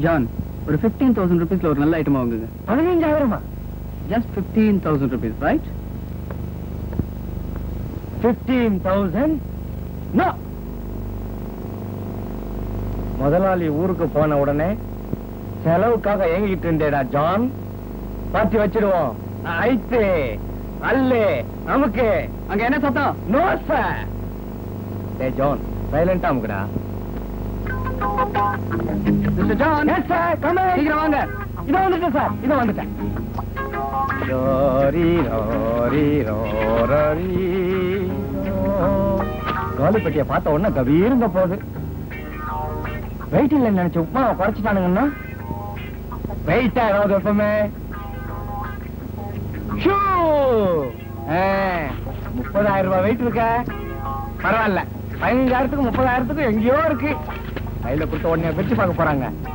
John, ஒரு 15,000 rupeesல ஒரு நல்ல ஐட்டமா வாங்குங்க. 15,000? Just 15,000 rupees, right? 15,000? No. முதலாளி ஊருக்கு போன உடனே செலவுக்காக ஏங்கிட்டு இருந்தேடா ஜான். பாத்தி வச்சிடுவோம். ஐத்து அல்லே நமக்கு அங்க என்ன சத்தம்? No sir. டேய் ஜான், சைலண்டா அமுக்குடா. Mister John. Yes sir, come in. சீக்கிரம் வாங்க. இதோ வந்துட்டேன் சார், இதோ வந்துட்டேன். Rory Rory Rory. காலிப்பட்டியை பார்த்த உடனே கபீருங்க போகுது. வெயிட் இல்லைன்னு நினைச்சு உப்புமா குறைச்சிட்டானுங்கன்னா வெயிட்டா ஏதாவது எப்பவுமே 30,000 ரூபாய் வெயிட் இருக்க பரவாயில்ல. 15,000க்கு 30,000க்கு எங்கேயோ இருக்கு. கையில கொடுத்த உடனே வச்சு பார்க்க போறாங்க.